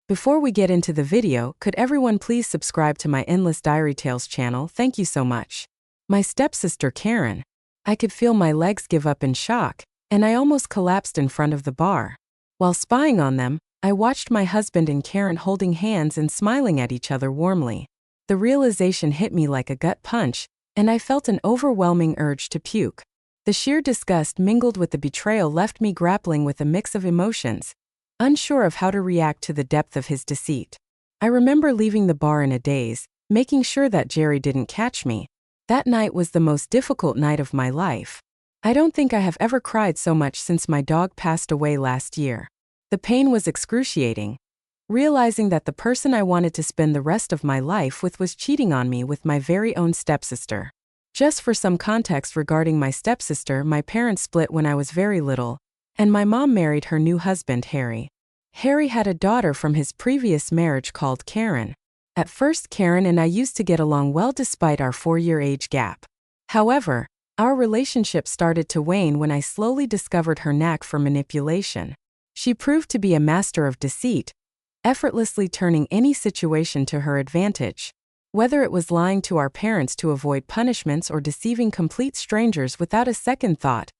Before we get into the video, could everyone please subscribe to my Endless Diary Tales channel? Thank you so much. My stepsister Karen. I could feel my legs give up in shock, and I almost collapsed in front of the bar. While spying on them, I watched my husband and Karen holding hands and smiling at each other warmly. The realization hit me like a gut punch, and I felt an overwhelming urge to puke. The sheer disgust mingled with the betrayal left me grappling with a mix of emotions, unsure of how to react to the depth of his deceit. I remember leaving the bar in a daze, making sure that Jerry didn't catch me. That night was the most difficult night of my life. I don't think I have ever cried so much since my dog passed away last year. The pain was excruciating. Realizing that the person I wanted to spend the rest of my life with was cheating on me with my very own stepsister. Just for some context regarding my stepsister, my parents split when I was very little, and my mom married her new husband, Harry. Harry had a daughter from his previous marriage called Karen. At first, Karen and I used to get along well despite our 4-year age gap. However, our relationship started to wane when I slowly discovered her knack for manipulation. She proved to be a master of deceit, effortlessly turning any situation to her advantage. Whether it was lying to our parents to avoid punishments or deceiving complete strangers without a second thought,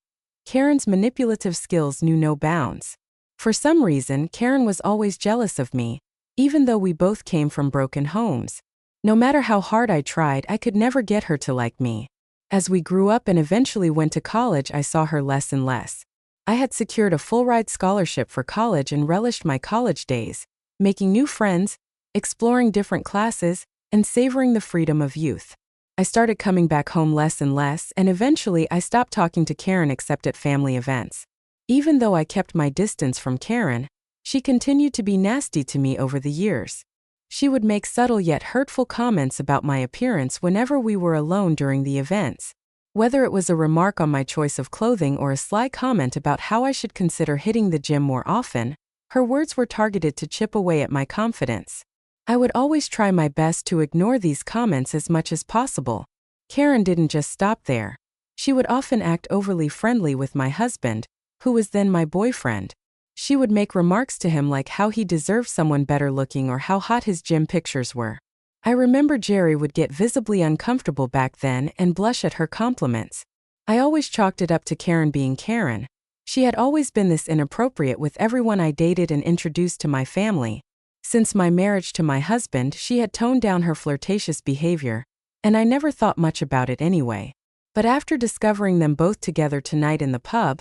Karen's manipulative skills knew no bounds. For some reason, Karen was always jealous of me, even though we both came from broken homes. No matter how hard I tried, I could never get her to like me. As we grew up and eventually went to college, I saw her less and less. I had secured a full-ride scholarship for college and relished my college days, making new friends, exploring different classes, and savoring the freedom of youth. I started coming back home less and less, and eventually I stopped talking to Karen except at family events. Even though I kept my distance from Karen, she continued to be nasty to me over the years. She would make subtle yet hurtful comments about my appearance whenever we were alone during the events. Whether it was a remark on my choice of clothing or a sly comment about how I should consider hitting the gym more often, her words were targeted to chip away at my confidence. I would always try my best to ignore these comments as much as possible. Karen didn't just stop there. She would often act overly friendly with my husband, who was then my boyfriend. She would make remarks to him like how he deserved someone better looking or how hot his gym pictures were. I remember Jerry would get visibly uncomfortable back then and blush at her compliments. I always chalked it up to Karen being Karen. She had always been this inappropriate with everyone I dated and introduced to my family. Since my marriage to my husband, she had toned down her flirtatious behavior, and I never thought much about it anyway. But after discovering them both together tonight in the pub,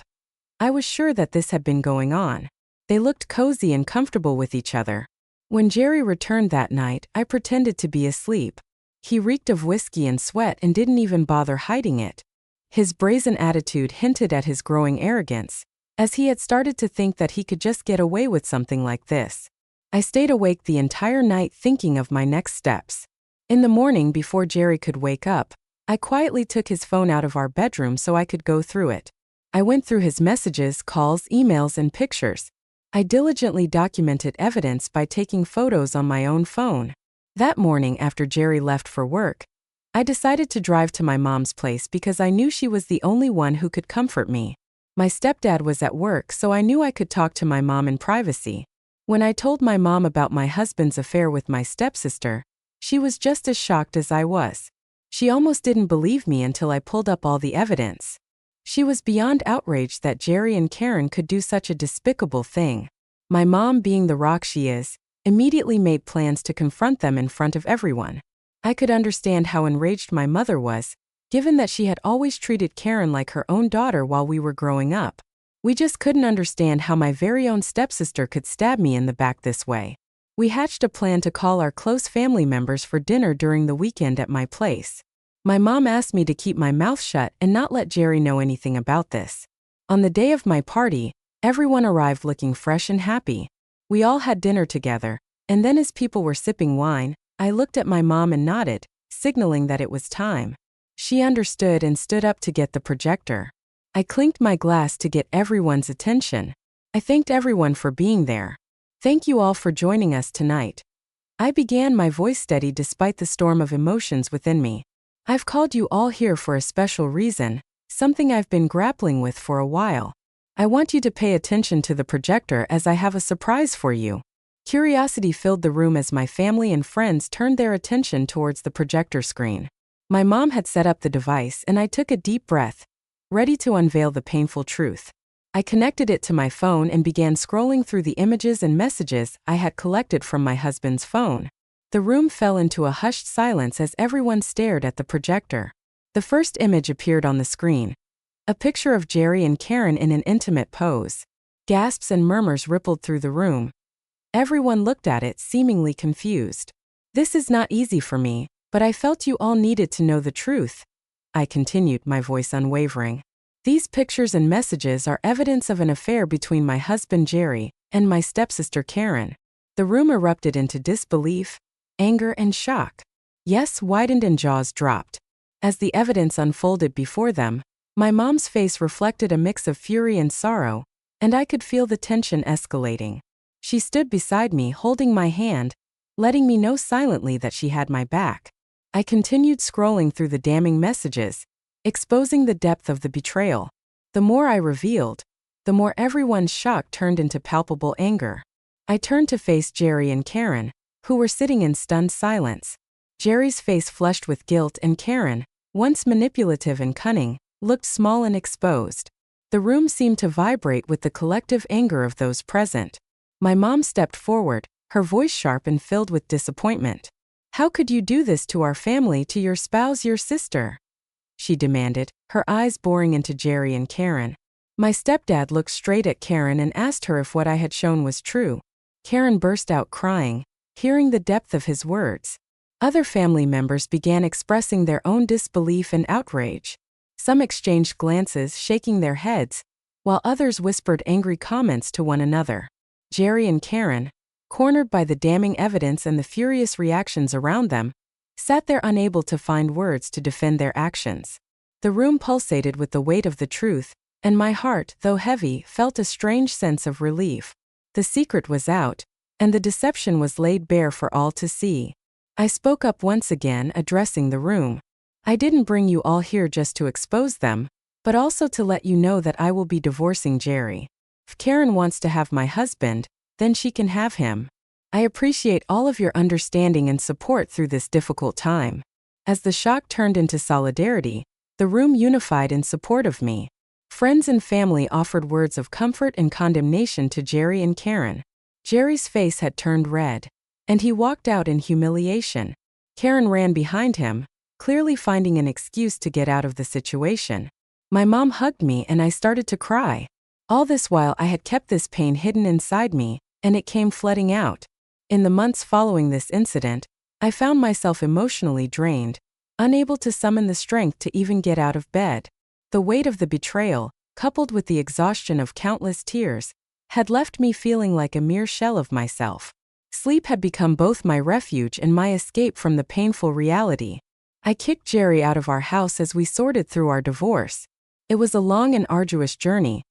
I was sure that this had been going on. They looked cozy and comfortable with each other. When Jerry returned that night, I pretended to be asleep. He reeked of whiskey and sweat and didn't even bother hiding it. His brazen attitude hinted at his growing arrogance, as he had started to think that he could just get away with something like this. I stayed awake the entire night thinking of my next steps. In the morning, before Jerry could wake up, I quietly took his phone out of our bedroom so I could go through it. I went through his messages, calls, emails, and pictures. I diligently documented evidence by taking photos on my own phone. That morning, after Jerry left for work, I decided to drive to my mom's place because I knew she was the only one who could comfort me. My stepdad was at work, so I knew I could talk to my mom in privacy. When I told my mom about my husband's affair with my stepsister, she was just as shocked as I was. She almost didn't believe me until I pulled up all the evidence. She was beyond outraged that Jerry and Karen could do such a despicable thing. My mom, being the rock she is, immediately made plans to confront them in front of everyone. I could understand how enraged my mother was, given that she had always treated Karen like her own daughter while we were growing up. We just couldn't understand how my very own stepsister could stab me in the back this way. We hatched a plan to call our close family members for dinner during the weekend at my place. My mom asked me to keep my mouth shut and not let Jerry know anything about this. On the day of my party, everyone arrived looking fresh and happy. We all had dinner together, and then as people were sipping wine, I looked at my mom and nodded, signaling that it was time. She understood and stood up to get the projector. I clinked my glass to get everyone's attention. I thanked everyone for being there. Thank you all for joining us tonight. I began, my voice steady despite the storm of emotions within me. I've called you all here for a special reason, something I've been grappling with for a while. I want you to pay attention to the projector as I have a surprise for you. Curiosity filled the room as my family and friends turned their attention towards the projector screen. My mom had set up the device and I took a deep breath, ready to unveil the painful truth. I connected it to my phone and began scrolling through the images and messages I had collected from my husband's phone. The room fell into a hushed silence as everyone stared at the projector. The first image appeared on the screen. A picture of Jerry and Karen in an intimate pose. Gasps and murmurs rippled through the room. Everyone looked at it, seemingly confused. "This is not easy for me, but I felt you all needed to know the truth," I continued, my voice unwavering. "These pictures and messages are evidence of an affair between my husband Jerry and my stepsister Karen." The room erupted into disbelief, anger, and shock. Yes widened and jaws dropped. As the evidence unfolded before them, my mom's face reflected a mix of fury and sorrow, and I could feel the tension escalating. She stood beside me, holding my hand, letting me know silently that she had my back. I continued scrolling through the damning messages, exposing the depth of the betrayal. The more I revealed, the more everyone's shock turned into palpable anger. I turned to face Jerry and Karen, who were sitting in stunned silence. Jerry's face flushed with guilt and Karen, once manipulative and cunning, looked small and exposed. The room seemed to vibrate with the collective anger of those present. My mom stepped forward, her voice sharp and filled with disappointment. "How could you do this to our family, to your spouse, your sister?" she demanded, her eyes boring into Jerry and Karen. My stepdad looked straight at Karen and asked her if what I had shown was true. Karen burst out crying, hearing the depth of his words. Other family members began expressing their own disbelief and outrage. Some exchanged glances, shaking their heads, while others whispered angry comments to one another. Jerry and Karen, cornered by the damning evidence and the furious reactions around them, sat there unable to find words to defend their actions. The room pulsated with the weight of the truth, and my heart, though heavy, felt a strange sense of relief. The secret was out, and the deception was laid bare for all to see. I spoke up once again, addressing the room. "I didn't bring you all here just to expose them, but also to let you know that I will be divorcing Jerry. If Karen wants to have my husband, then she can have him. I appreciate all of your understanding and support through this difficult time." As the shock turned into solidarity, the room unified in support of me. Friends and family offered words of comfort and condemnation to Jerry and Karen. Jerry's face had turned red, and he walked out in humiliation. Karen ran behind him, clearly finding an excuse to get out of the situation. My mom hugged me and I started to cry. All this while I had kept this pain hidden inside me, and it came flooding out. In the months following this incident, I found myself emotionally drained, unable to summon the strength to even get out of bed. The weight of the betrayal, coupled with the exhaustion of countless tears, had left me feeling like a mere shell of myself. Sleep had become both my refuge and my escape from the painful reality. I kicked Jerry out of our house as we sorted through our divorce. It was a long and arduous journey,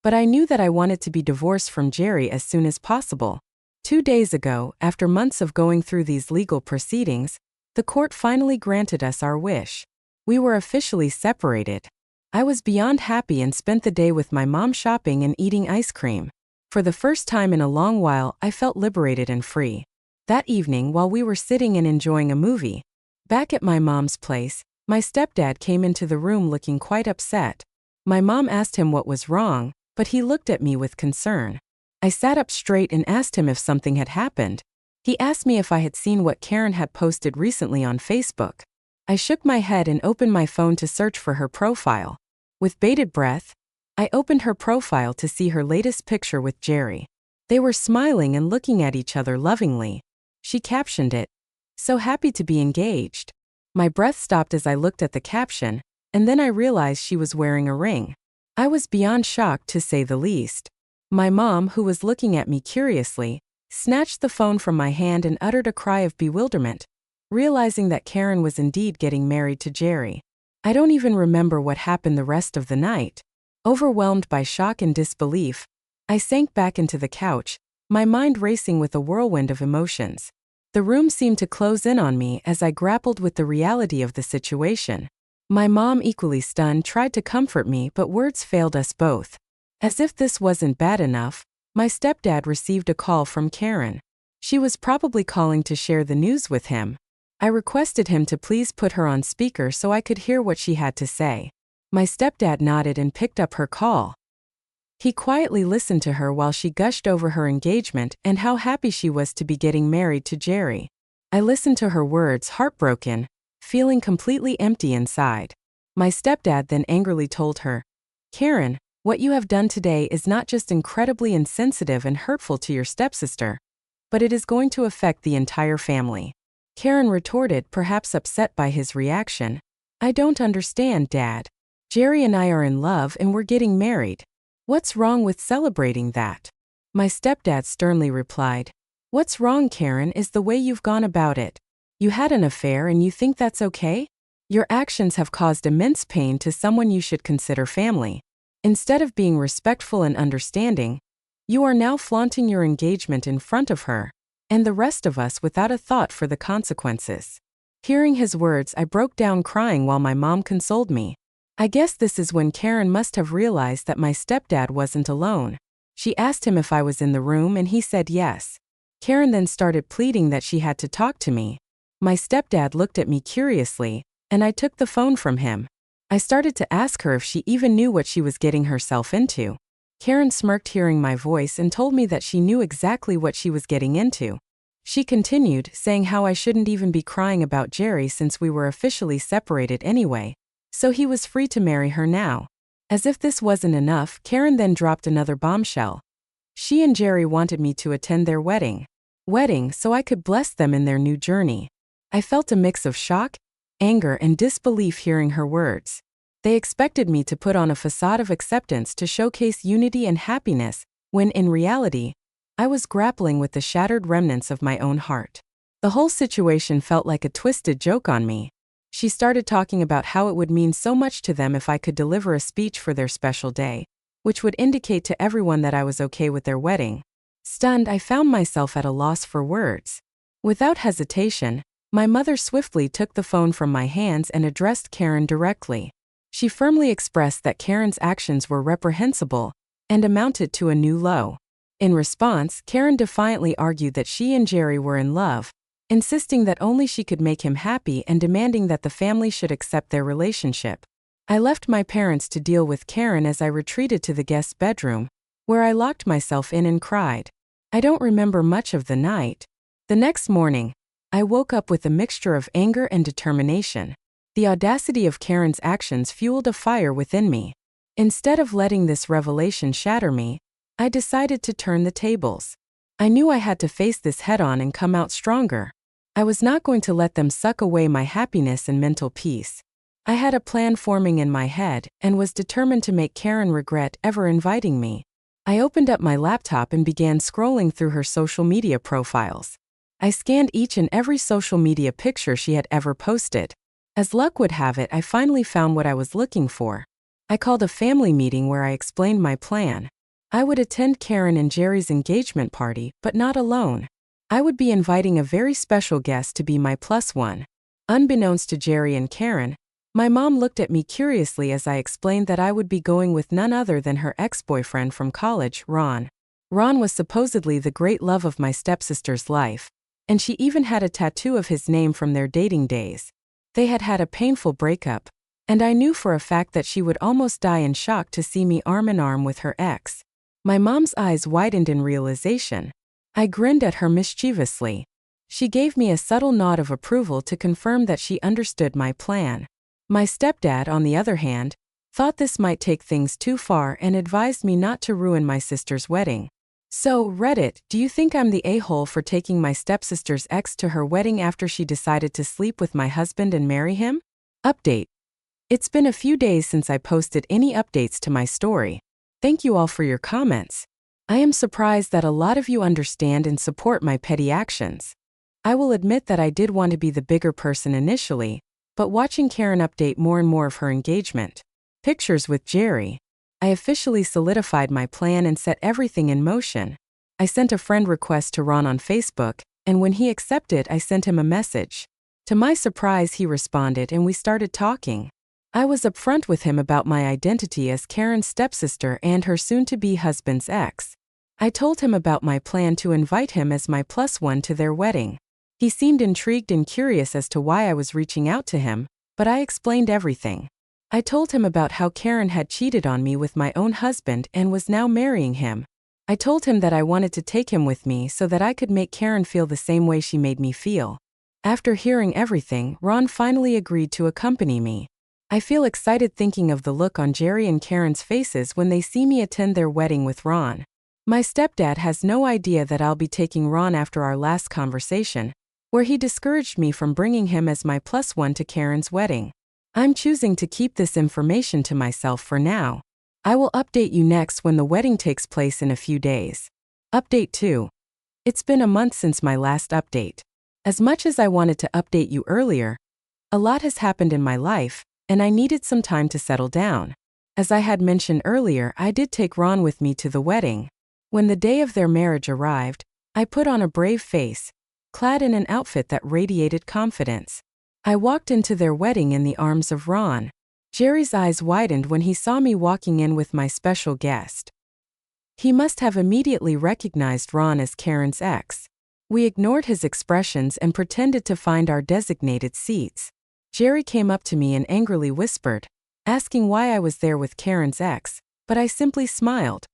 but I knew that I wanted to be divorced from Jerry as soon as possible. 2 days ago, after months of going through these legal proceedings, the court finally granted us our wish. We were officially separated. I was beyond happy and spent the day with my mom shopping and eating ice cream. For the first time in a long while, I felt liberated and free. That evening, while we were sitting and enjoying a movie, back at my mom's place, my stepdad came into the room looking quite upset. My mom asked him what was wrong, but he looked at me with concern. I sat up straight and asked him if something had happened. He asked me if I had seen what Karen had posted recently on Facebook. I shook my head and opened my phone to search for her profile. With bated breath, I opened her profile to see her latest picture with Jerry. They were smiling and looking at each other lovingly. She captioned it, "So happy to be engaged." My breath stopped as I looked at the caption, and then I realized she was wearing a ring. I was beyond shocked, to say the least. My mom, who was looking at me curiously, snatched the phone from my hand and uttered a cry of bewilderment, realizing that Karen was indeed getting married to Jerry. I don't even remember what happened the rest of the night. Overwhelmed by shock and disbelief, I sank back into the couch, my mind racing with a whirlwind of emotions. The room seemed to close in on me as I grappled with the reality of the situation. My mom, equally stunned, tried to comfort me, but words failed us both. As if this wasn't bad enough, my stepdad received a call from Karen. She was probably calling to share the news with him. I requested him to please put her on speaker so I could hear what she had to say. My stepdad nodded and picked up her call. He quietly listened to her while she gushed over her engagement and how happy she was to be getting married to Jerry. I listened to her words, heartbroken, feeling completely empty inside. My stepdad then angrily told her, "Karen, what you have done today is not just incredibly insensitive and hurtful to your stepsister, but it is going to affect the entire family." Karen retorted, perhaps upset by his reaction, "I don't understand, Dad. Jerry and I are in love and we're getting married. What's wrong with celebrating that?" My stepdad sternly replied, "What's wrong, Karen, is the way you've gone about it. You had an affair and you think that's okay? Your actions have caused immense pain to someone you should consider family. Instead of being respectful and understanding, you are now flaunting your engagement in front of her and the rest of us without a thought for the consequences." Hearing his words, I broke down crying while my mom consoled me. I guess this is when Karen must have realized that my stepdad wasn't alone. She asked him if I was in the room and he said yes. Karen then started pleading that she had to talk to me. My stepdad looked at me curiously, and I took the phone from him. I started to ask her if she even knew what she was getting herself into. Karen smirked hearing my voice and told me that she knew exactly what she was getting into. She continued, saying how I shouldn't even be crying about Jerry since we were officially separated anyway, so he was free to marry her now. As if this wasn't enough, Karen then dropped another bombshell. She and Jerry wanted me to attend their wedding so I could bless them in their new journey. I felt a mix of shock, anger, and disbelief hearing her words. They expected me to put on a facade of acceptance to showcase unity and happiness, when in reality, I was grappling with the shattered remnants of my own heart. The whole situation felt like a twisted joke on me. She started talking about how it would mean so much to them if I could deliver a speech for their special day, which would indicate to everyone that I was okay with their wedding. Stunned, I found myself at a loss for words. Without hesitation, my mother swiftly took the phone from my hands and addressed Karen directly. She firmly expressed that Karen's actions were reprehensible and amounted to a new low. In response, Karen defiantly argued that she and Jerry were in love, insisting that only she could make him happy and demanding that the family should accept their relationship. I left my parents to deal with Karen as I retreated to the guest bedroom, where I locked myself in and cried. I don't remember much of the night. The next morning, I woke up with a mixture of anger and determination. The audacity of Karen's actions fueled a fire within me. Instead of letting this revelation shatter me, I decided to turn the tables. I knew I had to face this head-on and come out stronger. I was not going to let them suck away my happiness and mental peace. I had a plan forming in my head and was determined to make Karen regret ever inviting me. I opened up my laptop and began scrolling through her social media profiles. I scanned each and every social media picture she had ever posted. As luck would have it, I finally found what I was looking for. I called a family meeting where I explained my plan. I would attend Karen and Jerry's engagement party, but not alone. I would be inviting a very special guest to be my plus one. Unbeknownst to Jerry and Karen, my mom looked at me curiously as I explained that I would be going with none other than her ex-boyfriend from college, Ron. Ron was supposedly the great love of my stepsister's life, and she even had a tattoo of his name from their dating days. They had had a painful breakup, and I knew for a fact that she would almost die in shock to see me arm in arm with her ex. My mom's eyes widened in realization. I grinned at her mischievously. She gave me a subtle nod of approval to confirm that she understood my plan. My stepdad, on the other hand, thought this might take things too far and advised me not to ruin my sister's wedding. So, Reddit, do you think I'm the a-hole for taking my stepsister's ex to her wedding after she decided to sleep with my husband and marry him? Update. It's been a few days since I posted any updates to my story. Thank you all for your comments. I am surprised that a lot of you understand and support my petty actions. I will admit that I did want to be the bigger person initially, but watching Karen update more and more of her engagement pictures with Jerry, I officially solidified my plan and set everything in motion. I sent a friend request to Ron on Facebook, and when he accepted, I sent him a message. To my surprise, he responded and we started talking. I was upfront with him about my identity as Karen's stepsister and her soon-to-be husband's ex. I told him about my plan to invite him as my plus one to their wedding. He seemed intrigued and curious as to why I was reaching out to him, but I explained everything. I told him about how Karen had cheated on me with my own husband and was now marrying him. I told him that I wanted to take him with me so that I could make Karen feel the same way she made me feel. After hearing everything, Ron finally agreed to accompany me. I feel excited thinking of the look on Jerry and Karen's faces when they see me attend their wedding with Ron. My stepdad has no idea that I'll be taking Ron after our last conversation, where he discouraged me from bringing him as my plus one to Karen's wedding. I'm choosing to keep this information to myself for now. I will update you next when the wedding takes place in a few days. Update 2. It's been a month since my last update. As much as I wanted to update you earlier, a lot has happened in my life, and I needed some time to settle down. As I had mentioned earlier, I did take Ron with me to the wedding. When the day of their marriage arrived, I put on a brave face, clad in an outfit that radiated confidence. I walked into their wedding in the arms of Ron. Jerry's eyes widened when he saw me walking in with my special guest. He must have immediately recognized Ron as Karen's ex. We ignored his expressions and pretended to find our designated seats. Jerry came up to me and angrily whispered, asking why I was there with Karen's ex, but I simply smiled.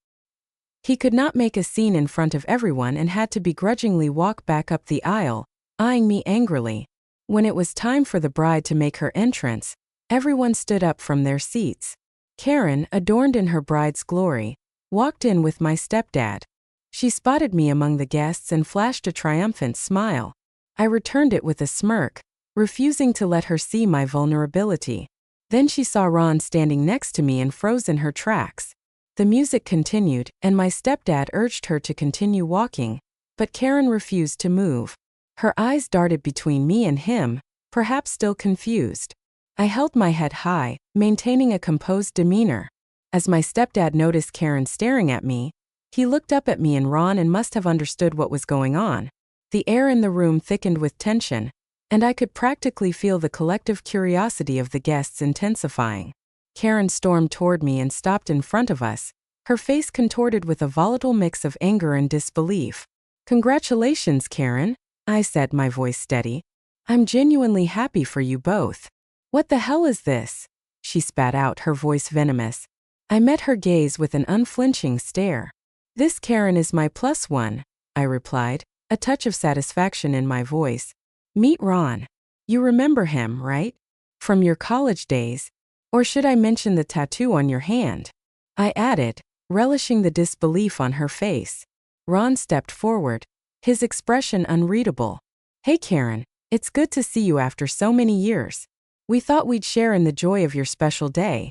He could not make a scene in front of everyone and had to begrudgingly walk back up the aisle, eyeing me angrily. When it was time for the bride to make her entrance, everyone stood up from their seats. Karen, adorned in her bride's glory, walked in with my stepdad. She spotted me among the guests and flashed a triumphant smile. I returned it with a smirk, refusing to let her see my vulnerability. Then she saw Ron standing next to me and froze in her tracks. The music continued, and my stepdad urged her to continue walking, but Karen refused to move. Her eyes darted between me and him, perhaps still confused. I held my head high, maintaining a composed demeanor. As my stepdad noticed Karen staring at me, he looked up at me and Ron and must have understood what was going on. The air in the room thickened with tension, and I could practically feel the collective curiosity of the guests intensifying. Karen stormed toward me and stopped in front of us, her face contorted with a volatile mix of anger and disbelief. "Congratulations, Karen," I said, my voice steady. "I'm genuinely happy for you both." "What the hell is this?" she spat out, her voice venomous. I met her gaze with an unflinching stare. "This Karen is my plus one," I replied, a touch of satisfaction in my voice. "Meet Ron. You remember him, right? From your college days. Or should I mention the tattoo on your hand?" I added, relishing the disbelief on her face. Ron stepped forward, his expression unreadable. "Hey Karen, it's good to see you after so many years. We thought we'd share in the joy of your special day,"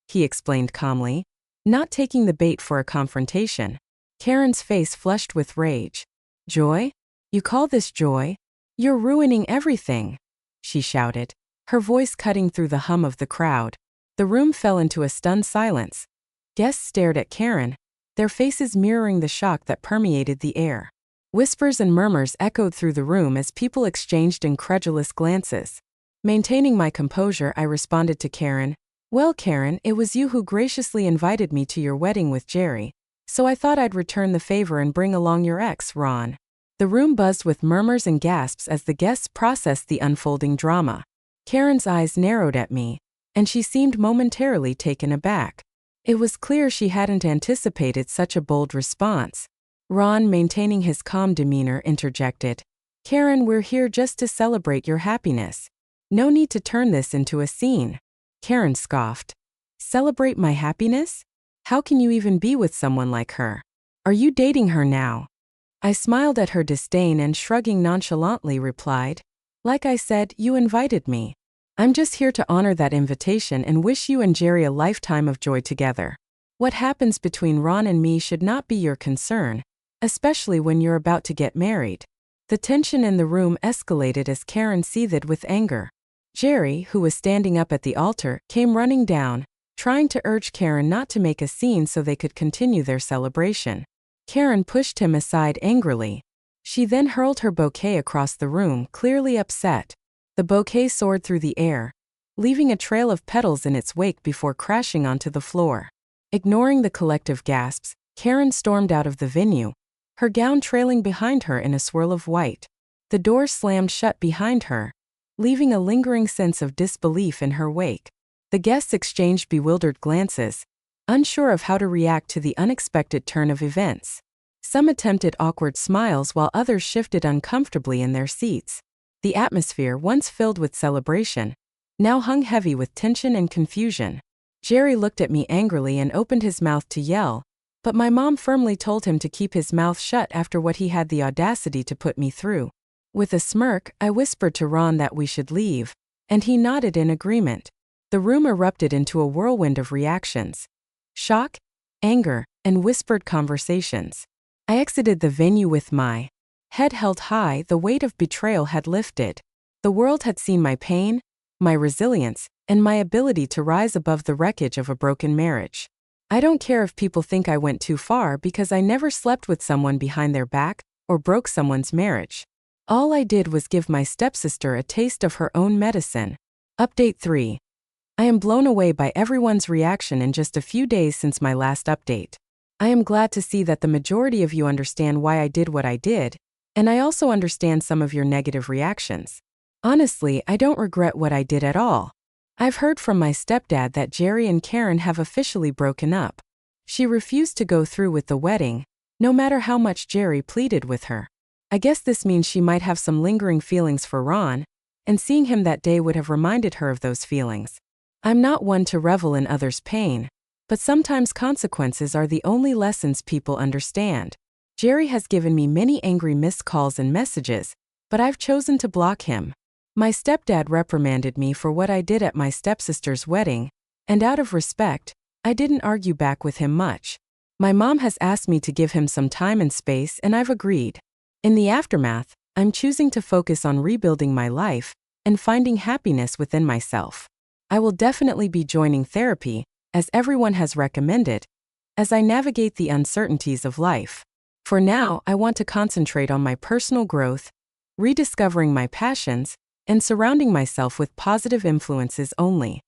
he explained calmly, not taking the bait for a confrontation. Karen's face flushed with rage. "Joy? You call this joy? You're ruining everything," she shouted, her voice cutting through the hum of the crowd. The room fell into a stunned silence. Guests stared at Karen, their faces mirroring the shock that permeated the air. Whispers and murmurs echoed through the room as people exchanged incredulous glances. Maintaining my composure, I responded to Karen, "Well, Karen, it was you who graciously invited me to your wedding with Jerry, so I thought I'd return the favor and bring along your ex, Ron." The room buzzed with murmurs and gasps as the guests processed the unfolding drama. Karen's eyes narrowed at me, and she seemed momentarily taken aback. It was clear she hadn't anticipated such a bold response. Ron, maintaining his calm demeanor, interjected, "Karen, we're here just to celebrate your happiness. No need to turn this into a scene." Karen scoffed. "Celebrate my happiness? How can you even be with someone like her? Are you dating her now?" I smiled at her disdain and, shrugging nonchalantly, replied, "Like I said, you invited me. I'm just here to honor that invitation and wish you and Jerry a lifetime of joy together. What happens between Ron and me should not be your concern, especially when you're about to get married." The tension in the room escalated as Karen seethed with anger. Jerry, who was standing up at the altar, came running down, trying to urge Karen not to make a scene so they could continue their celebration. Karen pushed him aside angrily. She then hurled her bouquet across the room, clearly upset. The bouquet soared through the air, leaving a trail of petals in its wake before crashing onto the floor. Ignoring the collective gasps, Karen stormed out of the venue, her gown trailing behind her in a swirl of white. The door slammed shut behind her, leaving a lingering sense of disbelief in her wake. The guests exchanged bewildered glances, unsure of how to react to the unexpected turn of events. Some attempted awkward smiles while others shifted uncomfortably in their seats. The atmosphere, once filled with celebration, now hung heavy with tension and confusion. Jerry looked at me angrily and opened his mouth to yell, but my mom firmly told him to keep his mouth shut after what he had the audacity to put me through. With a smirk, I whispered to Ron that we should leave, and he nodded in agreement. The room erupted into a whirlwind of reactions: shock, anger, and whispered conversations. I exited the venue with my head held high. The weight of betrayal had lifted. The world had seen my pain, my resilience, and my ability to rise above the wreckage of a broken marriage. I don't care if people think I went too far because I never slept with someone behind their back or broke someone's marriage. All I did was give my stepsister a taste of her own medicine. Update 3. I am blown away by everyone's reaction in just a few days since my last update. I am glad to see that the majority of you understand why I did what I did, and I also understand some of your negative reactions. Honestly, I don't regret what I did at all. I've heard from my stepdad that Jerry and Karen have officially broken up. She refused to go through with the wedding, no matter how much Jerry pleaded with her. I guess this means she might have some lingering feelings for Ron, and seeing him that day would have reminded her of those feelings. I'm not one to revel in others' pain, but sometimes consequences are the only lessons people understand. Jerry has given me many angry missed calls and messages, but I've chosen to block him. My stepdad reprimanded me for what I did at my stepsister's wedding, and out of respect, I didn't argue back with him much. My mom has asked me to give him some time and space, and I've agreed. In the aftermath, I'm choosing to focus on rebuilding my life and finding happiness within myself. I will definitely be joining therapy, as everyone has recommended, as I navigate the uncertainties of life. For now, I want to concentrate on my personal growth, rediscovering my passions, and surrounding myself with positive influences only.